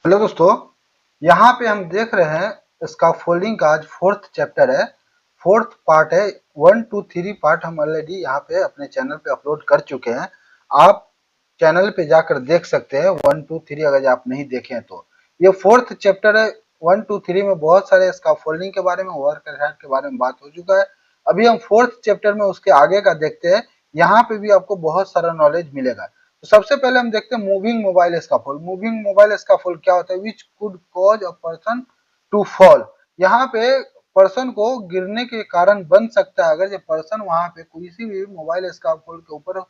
Hello दोस्तों, यहाँ पे हम देख रहे हैं स्कैफोल्डिंग का आज फोर्थ चैप्टर है, फोर्थ पार्ट है। 1 2 3 पार्ट हम ऑलरेडी यहाँ पे अपने चैनल पे अपलोड कर चुके हैं। आप चैनल पे जाकर देख सकते हैं 1 2 3 अगर आप नहीं देखें तो। ये फोर्थ चैप्टर है। 1 2 3 में बहुत सारे स्कैफोल्डिंग के बारे में, वर्क हेड के बारे में बात हो चुका है। अभी हम फोर्थ चैप्टर में उसके आगे का देखते हैं। यहाँ पे भी आपको बहुत सारा नॉलेज मिलेगा। तो सबसे पहले हम देखते हैं moving mobile scaffold. Moving mobile scaffold क्या होता है? Which could cause a person to fall. यहाँ पे पर्सन को गिरने के कारण बन सकता है। अगर ये पर्सन वहां पे किसी भी मोबाइल स्कैफोल्ड के ऊपर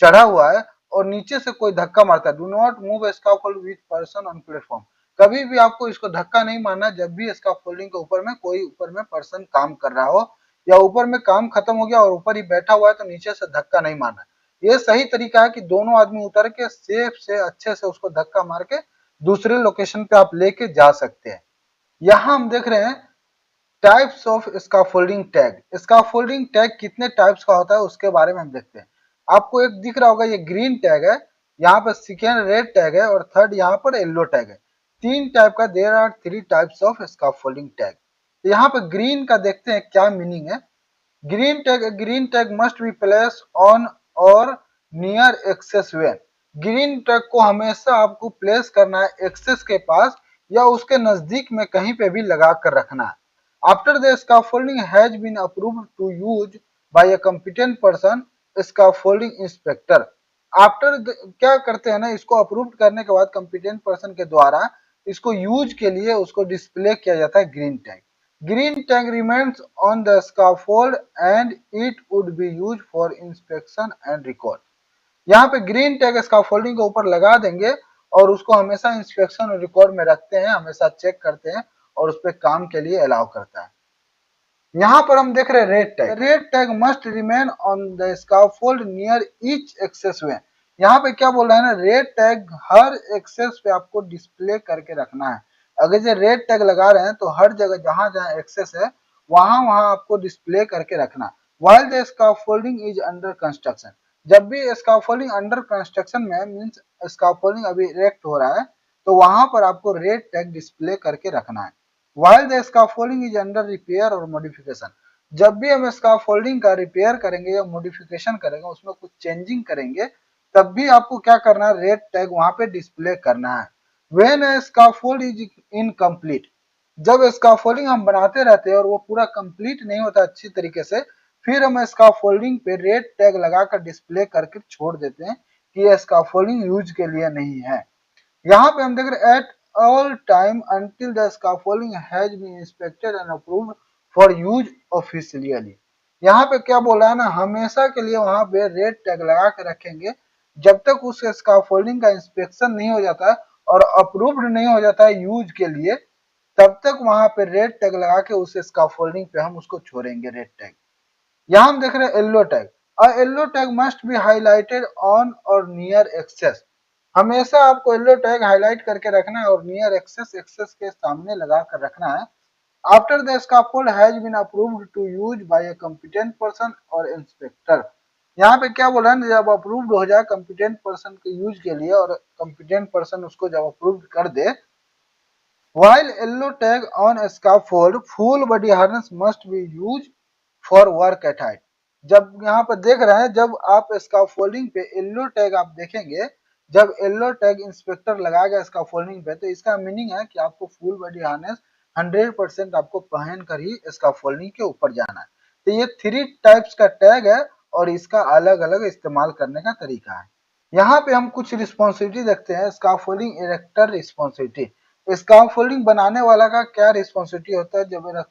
चढ़ा हुआ है और नीचे से कोई धक्का मारता है, do not move scaffold with person on platform. कभी भी आपको इसको धक्का नहीं मारना जब भी स्कैफोल्डिंग के ऊपर में कोई ऊपर में पर्सन काम कर रहा हो, या ऊपर में काम खत्म हो गया और ऊपर ही बैठा हुआ है तो नीचे से धक्का नहीं मारना। ये सही तरीका है कि दोनों आदमी उतर के सेफ से अच्छे से उसको धक्का मार के दूसरे लोकेशन पे आप लेके जा सकते हैं। यहाँ हम देख रहे हैं types of scaffolding tag. Scaffolding tag कितने टाइप्स का होता है उसके बारे में हम देखते हैं। आपको एक दिख रहा होगा, ये ग्रीन टैग है, यहाँ पर सेकेंड रेड टैग है और थर्ड यहाँ पर येलो टैग है। तीन टाइप का, there are 3 types of scaffolding tag. यहाँ पर ग्रीन का देखते हैं क्या मीनिंग है। Green tag must be place on और near access way. Green tag को हमेशा आपको प्लेस करना है एक्सेस के पास या उसके नजदीक में कहीं पे भी लगा कर रखना है। After the scaffolding has been approved to use by a competent person, scaffolding inspector. After क्या करते हैं ना, इसको अप्रूव करने के बाद कॉम्पिटेंट पर्सन के द्वारा इसको यूज के लिए उसको डिस्प्ले किया जाता है green tag. Green tag remains on the scaffold and it would be used for inspection and record. यहाँ पे ग्रीन टैग स्कैफोल्डिंग के ऊपर लगा देंगे और उसको हमेशा इंस्पेक्शन और रिकॉर्ड में रखते हैं, हमेशा चेक करते हैं और उस पर काम के लिए अलाउ करता है। यहाँ पर हम देख रहे हैं red tag. Red tag must remain on the scaffold near each access way. यहाँ पे क्या बोल रहा है ना, रेड टैग हर एक्सेस पे आपको डिस्प्ले करके रखना है। अगर ये रेड टैग लगा रहे हैं तो हर जगह जहां जहां एक्सेस है वहां वहां आपको डिस्प्ले करके रखना। while the scaffolding is under construction, जब भी स्कैफोल्डिंग अंडर कंस्ट्रक्शन में मींस स्कैफोल्डिंग अभी इरेक्ट हो रहा है तो वहां पर आपको रेड टैग डिस्प्ले करके रखना है। while the scaffolding is under repair और modification, जब भी हम स्कैफोल्डिंग का रिपेयर करेंगे या मॉडिफिकेशन करेंगे, उसमें कुछ चेंजिंग करेंगे, तब भी आपको क्या करना है, रेड टैग वहां पे डिस्प्ले करना है। when a scaffold is incomplete, जब स्कैफोल्डिंग हम बनाते रहते हैं और वो पूरा कंप्लीट नहीं होता अच्छी तरीके से, फिर हम स्कैफोल्डिंग पे रेड टैग लगाकर डिस्प्ले करके छोड़ देते हैं कि ये स्कैफोल्डिंग यूज के लिए नहीं है। यहाँ पे हम देख रहे हैं at all time until the scaffolding has been inspected and approved for use officially. यहाँ पे क्या बोला है ना, हमेशा के लिए वहां पे रेड टैग लगा के रखेंगे जब तक उस स्कैफोल्डिंग का इंस्पेक्शन नहीं हो जाता है और अप्रूव्ड नहीं हो जाता है यूज के लिए, तब तक वहां पे रेड टैग लगा के उस स्कैफोल्डिंग पे हम उसको छोड़ेंगे रेड टैग। यहाँ हम देख रहे हैं yellow tag. A yellow tag must B highlighted on और नियर एक्सेस। हमेशा आपको येलो टैग हाईलाइट करके रखना है और नियर एक्सेस एक्सेस के सामने लगा कर रखना है। After the scaffold has been approved to use by a competent person और इंस्पेक्टर। यहाँ पे क्या बोला है ना, जब अप्रूव्ड हो जाए कॉम्पिटेंट पर्सन के यूज के लिए और कॉम्पिटेंट पर्सन उसको जब अप्रूव्ड कर दे, while yellow tag on a scaffold, full body harness must be used for work at height। जब यहाँ पर देख रहे हैं, जब आप स्कैफोल्डिंग पे येलो टैग आप देखेंगे, जब येलो टैग इंस्पेक्टर लगाएगा स्कैफोल्डिंग पे, तो इसका मीनिंग है कि आपको फुल बॉडी हार्नेस 100% आपको पहन कर ही स्कैफोल्डिंग के ऊपर जाना है। तो ये 3 टाइप्स का टैग है और इसका अलग अलग इस्तेमाल करने का तरीका है। यहाँ पे हम कुछ रिस्पॉन्सिबिलिटी देखते हैं। Scaffolding erector responsibility. स्कैफोल्डिंग बनाने वाला का क्या रिस्पॉन्सिबिलिटी होता है जब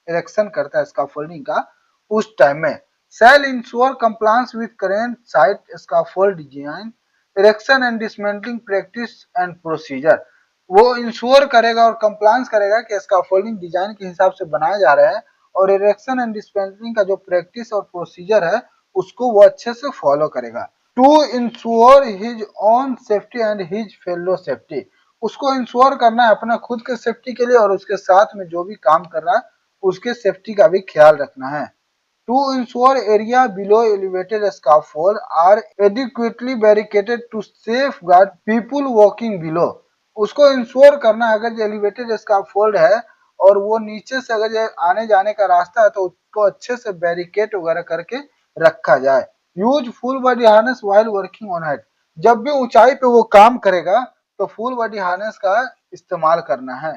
इरेक्शन करता है स्कैफोल्डिंग का उस टाइम में? Shall ensure compliance with current site scaffold design, erection and dismantling practice and procedure. वो इंश्योर करेगा और कंप्लायंस करेगा कि स्कैफोल्डिंग डिजाइन के हिसाब से बनाए जा रहे हैं और इरेक्शन एंड डिसमेंटलिंग का जो प्रैक्टिस और प्रोसीजर है उसको वो अच्छे से फॉलो करेगा। To ensure his own safety and his fellow safety. उसको इंश्योर करना है अपना खुद के सेफ्टी के लिए और उसके साथ में जो भी काम कर रहा है उसके सेफ्टी का भी ख्याल रखना है। To ensure area below elevated scaffold are adequately barricaded to safeguard people walking below। उसको इंश्योर करना है, अगर जो एलिवेटेड स्काफोल्ड है और वो नीचे से अगर जो आने जाने का रास्ता है तो उसको अच्छे से बैरिकेड वगैरह करके रखा जाए। Use full body harness while working on height, जब भी ऊंचाई पे वो काम करेगा तो फुल बॉडी हार्नेस का इस्तेमाल करना है।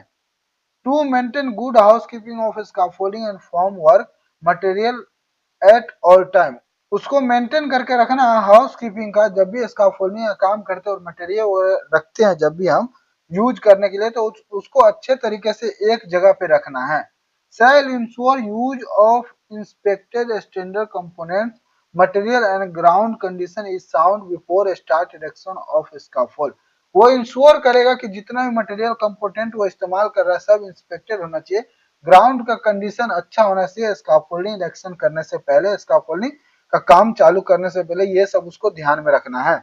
To maintain good housekeeping of scaffolding and formwork material at all time, उसको मेंटेन करके रखना है हाउस कीपिंग का, जब भी स्काफोल्डिंग का काम करते हैं और मटेरियल रखते हैं जब भी हम यूज करने के लिए तो उसको अच्छे तरीके से एक जगह पे रखना है। Shall ensure use of inspected standard components material and ground condition is sound before start erection of scaffold, वो इंश्योर करेगा कि जितना भी मटेरियल कंपोनेंट वो इस्तेमाल कर रहा है सब इंस्पेक्टेड होना चाहिए, ग्राउंड का कंडीशन अच्छा होना चाहिए, स्काफोल्डिंग इरेक्शन करने से पहले, स्काफोल्डिंग का काम चालू करने से पहले ये सब उसको ध्यान में रखना है।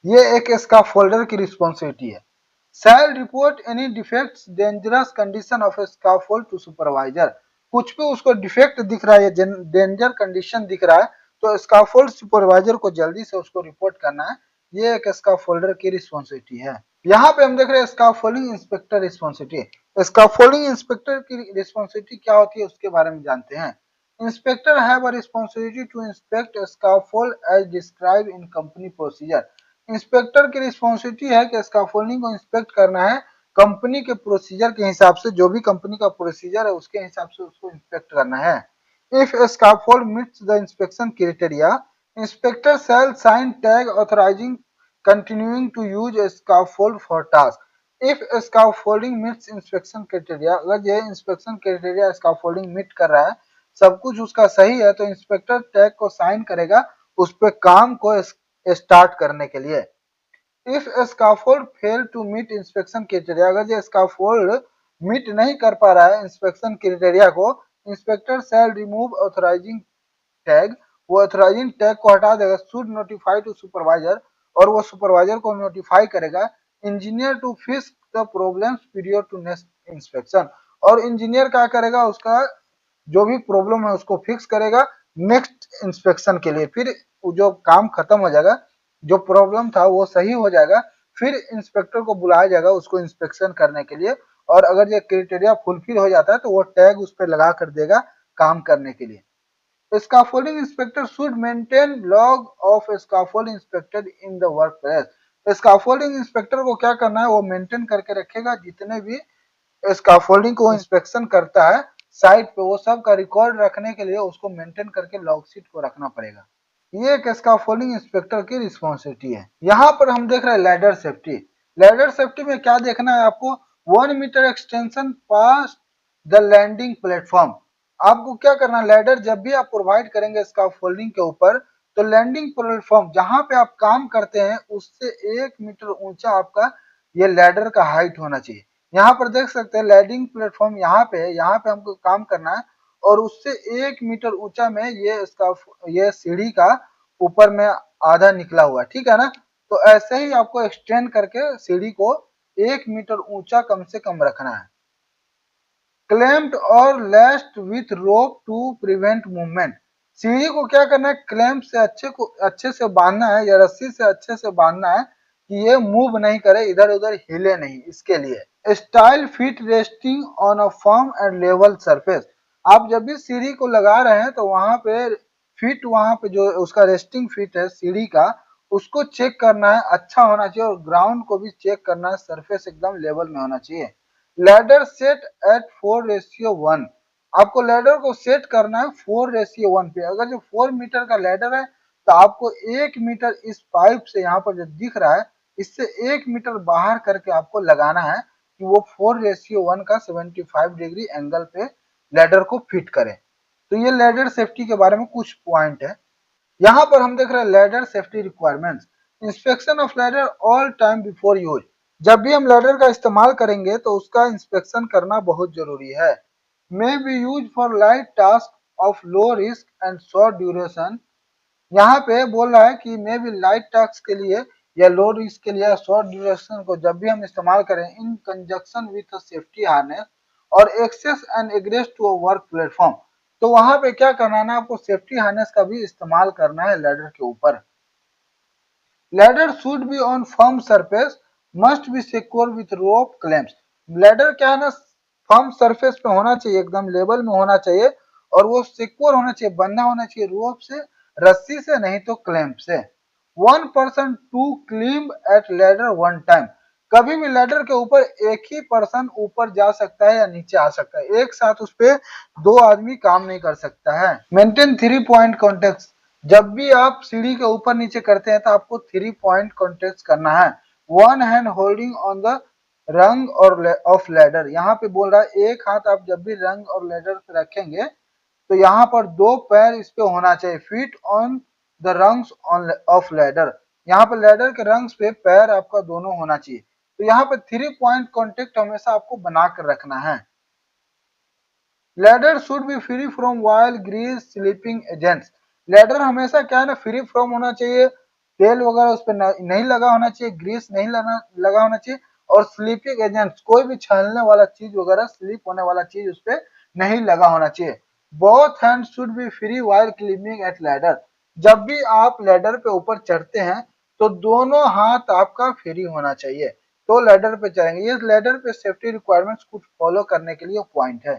ये एक स्काफोल्डर की रिस्पॉन्सिबिलिटी है। Shall report any defects dangerous condition of scaffold to supervisor, कुछ भी उसको डिफेक्ट दिख रहा है, डेंजर कंडीशन दिख रहा है तो स्काफोल्ड सुपरवाइजर को जल्दी से उसको रिपोर्ट करना है। ये एक स्काफोल्डर की रिस्पॉन्सिबिलिटी है। यहाँ पे हम देख रहे हैं scaffolding inspector responsibility. Scaffolding inspector की रिस्पॉन्सिबिलिटी क्या होती है उसके बारे में जानते हैं। Inspector have a responsibility to inspect scaffold as describe in company procedure, inspector की रिस्पॉन्सिबिलिटी है कि स्काफोल्डिंग को इंस्पेक्ट करना है कंपनी के प्रोसीजर के हिसाब से, जो भी कंपनी का प्रोसीजर है उसके हिसाब से उसको इंस्पेक्ट करना है। If scaffold meets the inspection criteria, inspector shall sign tag authorizing continuing to use scaffold for task. If scaffolding meets inspection criteria, अगर ये इंस्पेक्शन क्राइटेरिया स्काफोल्डिंग मीट कर रहा है, सब कुछ उसका सही है, तो इंस्पेक्टर टैग को साइन करेगा उस पे काम को स्टार्ट करने के लिए। If scaffold fail to meet inspection criteria, अगर ये स्काफोल्ड मीट नहीं कर पा रहा है इंस्पेक्शन क्राइटेरिया को, inspector shall remove authorizing tag, वो ऑथराइजिंग टैग को हटा देगा। शुड नोटिफाई टू सुपरवाइजर, और वो सुपरवाइजर को नोटिफाई करेगा। Engineer to fix the problems period to next inspection, और इंजीनियर क्या करेगा उसका जो भी प्रॉब्लम है उसको फिक्स करेगा नेक्स्ट इंस्पेक्शन के लिए, फिर जो काम खत्म हो जाएगा, जो प्रॉब्लम था वो सही हो जाएगा, फिर इंस्पेक्टर को बुलाया जाएगा उसको इंस्पेक्शन करने के लिए, और अगर ये क्राइटेरिया फुलफिल हो जाता है तो वो टैग उस पर लगा कर देगा काम करने के लिए। Scaffolding inspector should maintain log of scaffold inspected in the work place, scaffolding inspector को क्या करना है वो मेंटेन करके रखेगा, जितने भी स्काफोल्डिंग को इंस्पेक्शन करता है साइट पे वो सब का रिकॉर्ड रखने के लिए उसको मेंटेन करके लॉग शीट को रखना पड़ेगा। ये एक स्काफोल्डिंग इंस्पेक्टर की रिस्पॉन्सिबिलिटी है। यहाँ पर हम देख रहे हैं लैडर सेफ्टी। लैडर सेफ्टी में क्या देखना है आपको, 1 meter extension past the landing platform, आपको क्या करना है, लैडर जब भी आप प्रोवाइड करेंगे स्काफोल्डिंग के ऊपर तो लैंडिंग प्लेटफॉर्म जहां पे आप काम करते हैं उससे 1 मीटर ऊंचा आपका ये लैडर का हाइट होना चाहिए। यहाँ पर देख सकते हैं लैंडिंग प्लेटफॉर्म यहाँ पे है, यहाँ पे हमको काम करना है और उससे 1 मीटर ऊंचा में ये इसका ये सीढ़ी का ऊपर में आधा निकला हुआ है, ठीक है ना। तो ऐसे ही आपको एक्सटेंड करके सीढ़ी को 1 मीटर ऊंचा कम से कम रखना है। क्लैम्प्ड और laced with rope to prevent movement, सीढ़ी को क्या करना है क्लैम्प से अच्छे से बांधना है या रस्सी से अच्छे से बांधना है कि ये मूव नहीं करे, इधर उधर हिले नहीं, इसके लिए। Style fit resting on a firm and level surface, आप जब भी सीढ़ी को लगा रहे हैं तो वहां पे फिट, वहां पे जो उसका रेस्टिंग फिट है सीढ़ी का उसको चेक करना है, अच्छा होना चाहिए, और ग्राउंड को भी चेक करना है, सरफेस एकदम लेवल में होना चाहिए। लैडर सेट एट 4:1, आपको लैडर को सेट करना है 4:1 पे। अगर जो 4 मीटर का लैडर है तो आपको 1 मीटर इस पाइप से यहाँ पर जो दिख रहा है इससे 1 मीटर बाहर करके आपको लगाना है कि वो 4:1 का 75 डिग्री एंगल पे लैडर को फिट करे। तो ये लैडर सेफ्टी के बारे में कुछ पॉइंट है। यहाँ पर हम देख रहे हैं ladder safety requirements. Inspection of ladder all time before use, जब भी हम लैडर का इस्तेमाल करेंगे तो उसका इंस्पेक्शन करना बहुत जरूरी है। May be use for light task of low risk and short duration, यहाँ पे बोल रहा है कि मे बी लाइट टास्क के लिए या लो रिस्क के लिए शॉर्ट ड्यूरेशन को जब भी हम इस्तेमाल करें in conjunction with safety harness और access and egress to a work platform, तो वहां पे क्या करना है ना, आपको सेफ्टी हार्नेस का भी इस्तेमाल करना है लैडर के ऊपर। Ladder should be on firm surface must be secure with rope clamps. Ladder क्या है ना, फर्म सरफेस पे होना चाहिए, एकदम लेवल में होना चाहिए, और वो सिक्योर होना चाहिए, बंधा होना चाहिए रोप से, रस्सी से, नहीं तो क्लैम्प से। 1 person to climb at ladder 1 time. कभी भी लैडर के ऊपर एक ही पर्सन ऊपर जा सकता है या नीचे आ सकता है, एक साथ उस पे 2 आदमी काम नहीं कर सकता है। Maintain 3 point contact. जब भी आप सीढ़ी के ऊपर नीचे करते हैं तो आपको 3 पॉइंट कॉन्टेक्ट करना है। 1 हैंड होल्डिंग ऑन द रंग और ऑफ लैडर। यहाँ पे बोल रहा है एक हाथ आप जब भी रंग और लैडर पे रखेंगे तो यहाँ पर 2 पैर इस पे होना चाहिए, feet on the rungs on off ladder. यहाँ पे लैडर के रंग्स पे पैर आपका दोनों होना चाहिए। तो यहाँ पे 3 पॉइंट कॉन्टेक्ट हमेशा आपको बना कर रखना है। Ladder should be free from oil Greece sleeping agents. Ladder हमेशा क्या है ना, फ्री फ्रॉम होना चाहिए, तेल वगैरह उस पर नहीं लगा होना चाहिए, ग्रीस नहीं लगा होना चाहिए, और स्लीपिंग एजेंट्स कोई भी छलने वाला चीज वगैरह, स्लीप होने वाला चीज उस पर नहीं लगा होना चाहिए। Both hand should be free while climbing at ladder. जब भी आप लैडर पे ऊपर चढ़ते हैं तो दोनों हाथ आपका फ्री होना चाहिए, तो लैडर पे चढ़ेंगे। ये लैडर पे सेफ्टी रिक्वायरमेंट्स कुछ फॉलो करने के लिए पॉइंट है।